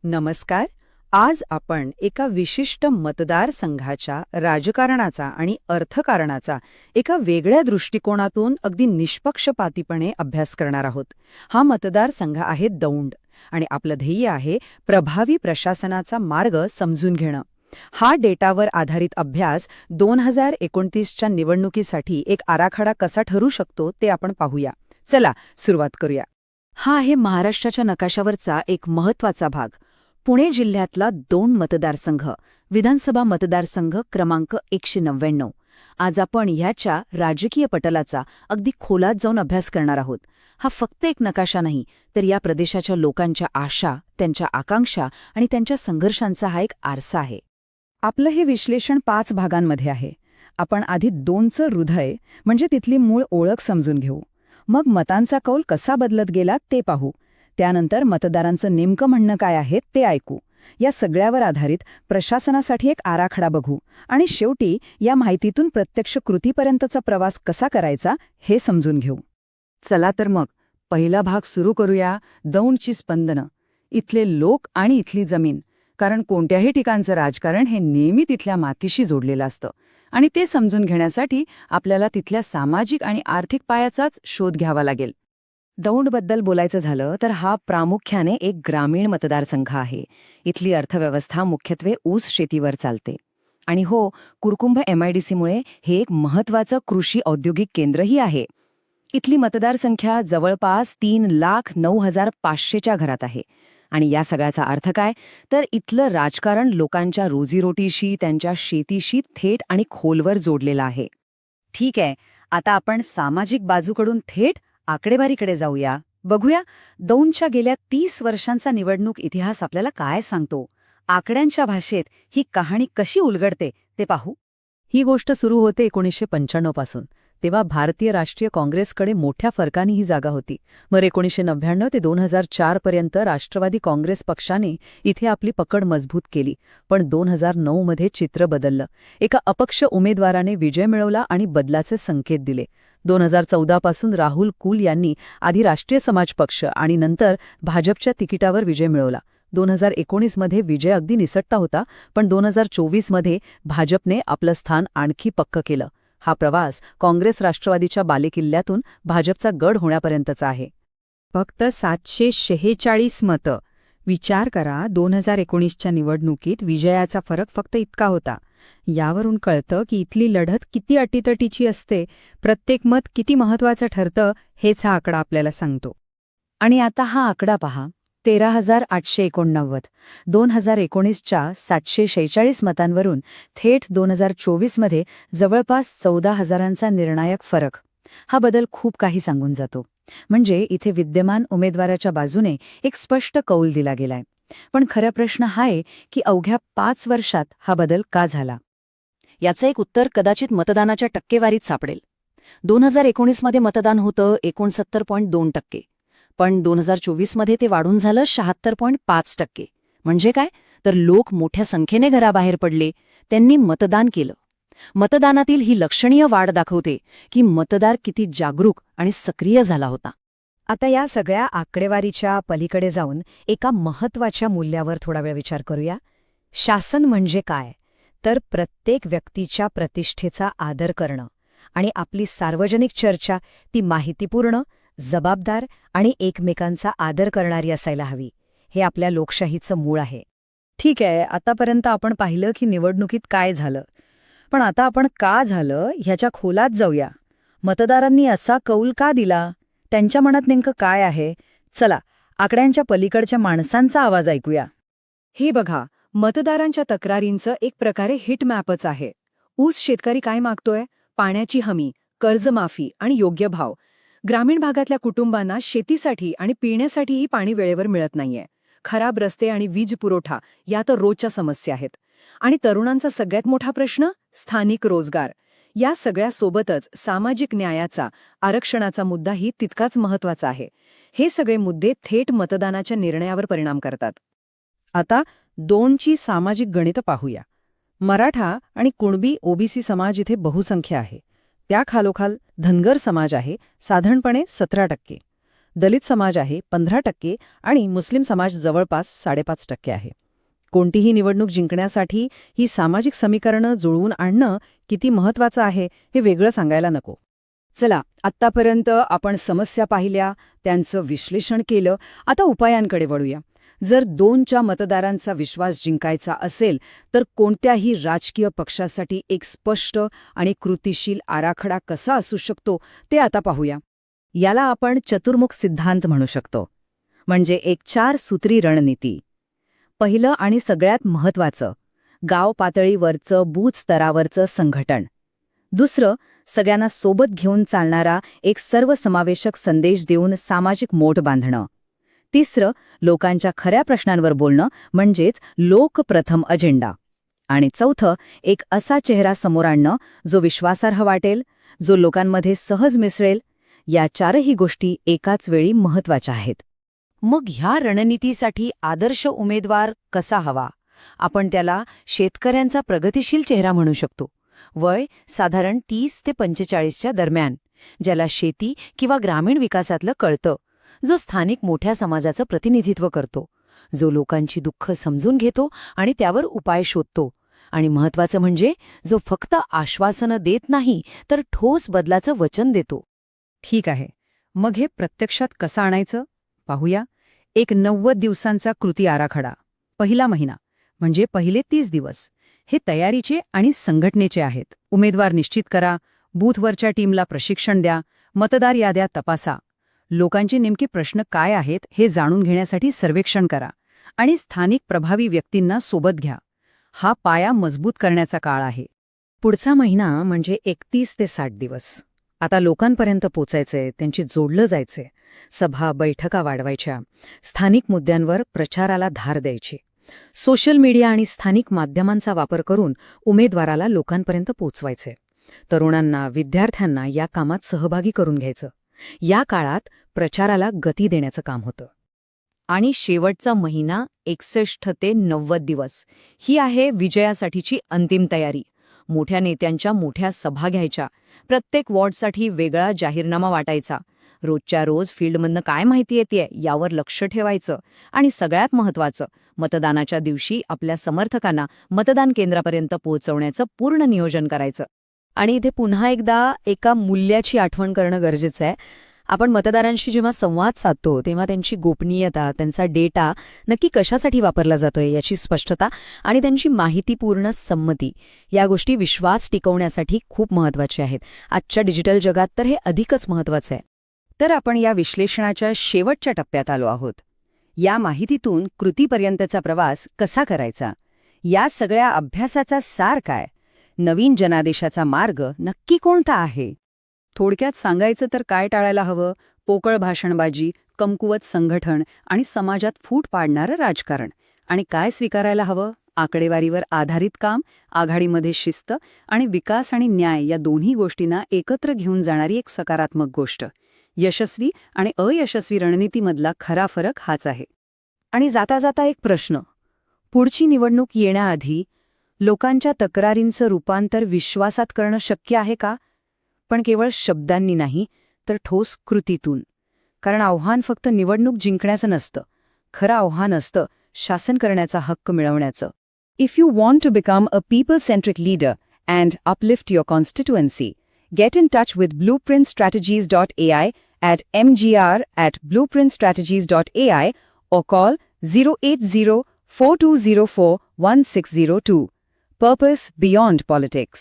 नमस्कार. आज आपण एका विशिष्ट मतदारसंघाच्या राजकारणाचा आणि अर्थकारणाचा एका वेगळ्या दृष्टिकोनातून अगदी निष्पक्षपातीपणे अभ्यास करणार आहोत. हा मतदारसंघ आहे दौंड आणि आपलं ध्येय आहे प्रभावी प्रशासनाचा मार्ग समजून घेणं. हा डेटावर आधारित अभ्यास 2029च्या निवडणुकीसाठी एक आराखडा कसा ठरू शकतो ते आपण पाहूया. चला सुरुवात करूया. हा आहे महाराष्ट्राच्या नकाशावरचा एक महत्त्वाचा भाग. पुणे जिल्ह्यातला दौंड मतदारसंघ, विधानसभा मतदारसंघ क्रमांक 199. आज आपण ह्याच्या राजकीय पटलाचा अगदी खोलात जाऊन अभ्यास करणार आहोत. हा फक्त एक नकाशा नाही, तर या प्रदेशाच्या लोकांच्या आशा, त्यांच्या आकांक्षा आणि त्यांच्या संघर्षांचा हा एक आरसा आहे. आपलं हे विश्लेषण 5 भागांमध्ये आहे. आपण आधी दौंडचं हृदय म्हणजे तिथली मूळ ओळख समजून घेऊ. मग मतांचा कौल कसा बदलत गेला ते पाहू. त्यानंतर मतदारांचं नेमकं म्हणणं काय आहे ते ऐकू. या सगळ्यावर आधारित प्रशासनासाठी एक आराखडा बघू आणि शेवटी या माहितीतून प्रत्यक्ष कृतीपर्यंतचा प्रवास कसा करायचा हे समजून घेऊ. चला तर मग पहिला भाग सुरू करूया. दौंडची स्पंदनं, इथले लोक आणि इथली जमीन. कारण कोणत्याही ठिकाणचं राजकारण हे नेहमी तिथल्या मातीशी जोडलेलं असतं आणि ते समजून घेण्यासाठी आपल्याला तिथल्या सामाजिक आणि आर्थिक पायाचाच शोध घ्यावा लागेल. दौंडबद्दल बोलायचं झालं तर हा प्रामुख्याने एक ग्रामीण मतदारसंघ आहे. इथली अर्थव्यवस्था मुख्यत्वे ऊस शेतीवर चालते. आणि हो, कुरकुंभ MIDCमुळे हे एक महत्त्वाचं कृषी औद्योगिक केंद्रही आहे. इथली मतदारसंख्या जवळपास 3,09,500च्या घरात आहे. आणि या सगळ्याचा अर्थ काय, तर इथलं राजकारण लोकांच्या रोजीरोटीशी, त्यांच्या शेतीशी थेट आणि खोलवर जोडलेलं आहे. ठीक आहे, आता आपण सामाजिक बाजूकडून थेट आकडेवारीकडे जाऊया. बघूया दौंडच्या गेल्या 30 वर्षांचा निवडणूक इतिहास आपल्याला काय सांगतो. आकड्यांच्या भाषेत ही कहाणी कशी उलगडते ते पाहू. ही गोष्ट सुरू होते 1995 पासून. तेव्हा भारतीय राष्ट्रीय काँग्रेसकडे मोठ्या फरकाने ही जागा होती. मग 1999 ते 2004 पर्यंत राष्ट्रवादी काँग्रेस पक्षाने इथे आपली पकड मजबूत केली. पण 2009 मध्ये चित्र बदललं. एका अपक्ष उमेदवाराने विजय मिळवला आणि बदलाचे संकेत दिले. 2014 पासून राहुल कुल यांनी आधी राष्ट्रीय समाज पक्ष आणि नंतर भाजपच्या तिकिटावर विजय मिळवला. 2019 मध्ये विजय अगदी निसटता होता, पण 2024 मध्ये भाजपने आपलं स्थान आणखी पक्क केलं. हा प्रवास काँग्रेस राष्ट्रवादीच्या बालेकिल्ल्यातून भाजपचा गड होण्यापर्यंतचा आहे. फक्त 746 मतं. विचार करा, 2019च्या निवडणुकीत विजयाचा फरक फक्त इतका होता. यावरून कळतं की इथली लढत किती अटीतटीची असते, प्रत्येक मत किती महत्त्वाचं ठरतं हेच हा आकडा आपल्याला सांगतो. आणि आता हा आकडा पहा, 13,889. 2019च्या 746 मतांवरून थेट 2024मध्ये जवळपास 14,000चा निर्णायक फरक. हा बदल खूप काही सांगून जातो. म्हणजे इथे विद्यमान उमेदवाराच्या बाजूने एक स्पष्ट कौल दिला गेलाय. पण खरा प्रश्न हा आहे की अवघ्या 5 वर्षात हा बदल का झाला. याचं एक उत्तर कदाचित मतदानाच्या टक्केवारीत सापडेल. 2019 मध्ये मतदान होतं 69.2%. पण 2024मध्ये ते वाढून झालं 76.5%. म्हणजे काय, तर लोक मोठ्या संख्येने घराबाहेर पडले, त्यांनी मतदान केलं. मतदानातील ही लक्षणीय वाढ दाखवते की मतदार किती जागरूक आणि सक्रिय झाला होता. आता या सगळ्या आकडेवारीच्या पलीकडे जाऊन एका महत्त्वाच्या मूल्यावर थोडा वेळ विचार करूया. शासन म्हणजे काय, तर प्रत्येक व्यक्तीच्या प्रतिष्ठेचा आदर करणं आणि आपली सार्वजनिक चर्चा ती माहितीपूर्ण, जबाबदार आणि एकमेकांचा आदर करणारी असायला हवी. हे आपल्या लोकशाहीचं मूळ आहे. ठीक आहे, आतापर्यंत आपण पाहिलं की निवडणुकीत काय झालं. पण आता आपण का झालं ह्याच्या खोलात जाऊया. मतदारांनी असा कौल का दिला, त्यांच्या मनात नेमकं काय आहे. चला आकड्यांच्या पलीकडच्या माणसांचा आवाज ऐकूया. हे बघा, मतदारांच्या तक्रारींचं एक प्रकारे हिट मॅपच आहे. ऊस शेतकरी काय मागतोय, पाण्याची हमी, कर्जमाफी आणि योग्य भाव. ग्रामीण भागातल्या कुटुंबांना शेतीसाठी आणि पिण्यासाठीही पाणी वेळेवर मिळत नाहीये. खराब रस्ते आणि वीज पुरवठा या तर रोजच्या समस्या आहेत. आणि तरुणांचा सगळ्यात मोठा प्रश्न स्थानिक रोजगार. या सगळ्यासोबतच सामाजिक न्यायाचा, आरक्षणाचा मुद्दाही तितकाच महत्त्वाचा आहे. हे सगळे मुद्दे थेट मतदानाच्या निर्णयावर परिणाम करतात. आता दौंडची सामाजिक गणितं पाहूया. मराठा आणि कुणबी OBC समाज इथे बहुसंख्य आहे. त्या खालोखाल धनगर समाज आहे, साधारणपणे 17%. दलित समाज आहे 15% आणि मुस्लिम समाज जवळपास 5.5% आहे. कोणतीही निवडणूक जिंकण्यासाठी ही सामाजिक समीकरणं जुळवून आणणं किती महत्वाचं आहे हे वेगळं सांगायला नको. चला, आत्तापर्यंत आपण समस्या पाहिल्या, त्यांचं विश्लेषण केलं. आता उपायांकडे वळूया. जर 2च्या मतदारांचा विश्वास जिंकायचा असेल तर कोणत्याही राजकीय पक्षासाठी एक स्पष्ट आणि कृतिशील आराखडा कसा असू शकतो ते आता पाहूया. याला आपण चतुर्मुख सिद्धांत म्हणू शकतो. म्हणजे एक 4 सूत्री रणनीती. पहिलं आणि सगळ्यात महत्त्वाचं, गाव पातळीवरचं बूथ स्तरावरचं संघटन. दुसरं, सगळ्यांना सोबत घेऊन चालणारा एक सर्वसमावेशक संदेश देऊन सामाजिक मोठ बांधणं. तिसरं, लोकांच्या खऱ्या प्रश्नांवर बोलणं म्हणजेच लोकप्रथम अजेंडा. आणि चौथं, एक असा चेहरा समोर आणणं जो विश्वासार्ह वाटेल, जो लोकांमध्ये सहज मिसळेल. या 4ही गोष्टी एकाच वेळी महत्त्वाच्या आहेत. मग ह्या रणनीतीसाठी आदर्श उमेदवार कसा हवा? आपण त्याला शेतकऱ्यांचा प्रगतिशील चेहरा म्हणू शकतो. वय साधारण 30 ते 45च्या दरम्यान, ज्याला शेती किंवा ग्रामीण विकासातलं कळतं, जो स्थानिक मोठ्या समाजाचं प्रतिनिधित्व करतो, जो लोकांची दुःख समजून घेतो आणि त्यावर उपाय शोधतो, आणि महत्त्वाचं म्हणजे जो फक्त आश्वासनं देत नाही तर ठोस बदलाचं वचन देतो. ठीक आहे, मग हे प्रत्यक्षात कसं आणायचं पाहूया. एक 90 दिवसांचा कृती आराखडा. पहिला महिना म्हणजे पहिले 30 दिवस हे तयारीचे आणि संघटनेचे आहेत. उमेदवार निश्चित करा, बूथवरच्या टीमला प्रशिक्षण द्या, मतदार याद्या तपासा, लोकांचे नेमके प्रश्न काय आहेत हे जाणून घेण्यासाठी सर्वेक्षण करा आणि स्थानिक प्रभावी व्यक्तींना सोबत घ्या. हा पाया मजबूत करण्याचा काळ आहे. पुढचा महिना म्हणजे 31 ते 60 दिवस. आता लोकांपर्यंत पोचायचंय, त्यांची जोडलं जायचंय. सभा बैठका वाढवायच्या, स्थानिक मुद्द्यांवर प्रचाराला धार द्यायची. सोशल मीडिया आणि स्थानिक माध्यमांचा वापर करून उमेदवाराला लोकांपर्यंत पोचवायचे. तरुणांना, विद्यार्थ्यांना या कामात सहभागी करून घ्यायचं. या काळात प्रचाराला गती देण्याचं काम होतं. आणि शेवटचा महिना 61 ते 90 दिवस ही आहे विजयासाठीची अंतिम तयारी. मोठ्या नेत्यांच्या मोठ्या सभा घ्यायच्या, प्रत्येक वॉर्डसाठी वेगळा जाहीरनामा वाटायचा, रोजच्या रोज फील्डमधनं काय माहिती येतेय यावर लक्ष ठेवायचं, आणि सगळ्यात महत्त्वाचं, मतदानाच्या दिवशी आपल्या समर्थकांना मतदान केंद्रापर्यंत पोहोचवण्याचं पूर्ण नियोजन करायचं. आणि इथे पुन्हा एकदा एका मूल्याची आठवण करणं गरजेचं आहे. आपण मतदारांशी जेव्हा संवाद साधतो तेव्हा त्यांची गोपनीयता, त्यांचा डेटा नक्की कशासाठी वापरला जातोय याची स्पष्टता आणि त्यांची माहितीपूर्ण संमती, या गोष्टी विश्वास टिकवण्यासाठी खूप महत्त्वाच्या आहेत. आजच्या डिजिटल जगात तर हे अधिकच महत्त्वाचं आहे. तर आपण या विश्लेषणाच्या शेवटच्या टप्प्यात आलो आहोत. या माहितीतून कृतीपर्यंतचा प्रवास कसा करायचा, या सगळ्या अभ्यासाचा सार काय, नवीन जनादेशाचा मार्ग नक्की कोणता आहे? थोडक्यात सांगायचं तर काय टाळायला हवं? पोकळ भाषणबाजी, कमकुवत संघटन आणि समाजात फूट पाडणारं राजकारण. आणि काय स्वीकारायला हवं? आकडेवारीवर आधारित काम, आघाडीमध्ये शिस्त आणि विकास आणि न्याय या दोन्ही गोष्टींना एकत्र घेऊन जाणारी एक सकारात्मक गोष्ट. यशस्वी आणि अयशस्वी रणनीतीमधला खरा फरक हाच आहे. आणि जाता जाता एक प्रश्न. पुढची निवडणूक येण्याआधी लोकांच्या तक्रारींचं रूपांतर विश्वासात करणं शक्य आहे का? पण केवळ शब्दांनी नाही, तर ठोस कृतीतून. कारण आव्हान फक्त निवडणूक जिंकण्याचं नसतं. खरं आव्हान असतं शासन करण्याचा हक्क मिळवण्याचं. If you want to become a people centric leader and uplift your constituency, get in touch with blueprintstrategies.ai at mgr@blueprintstrategies.ai or call 080-4204-1602. Purpose beyond politics.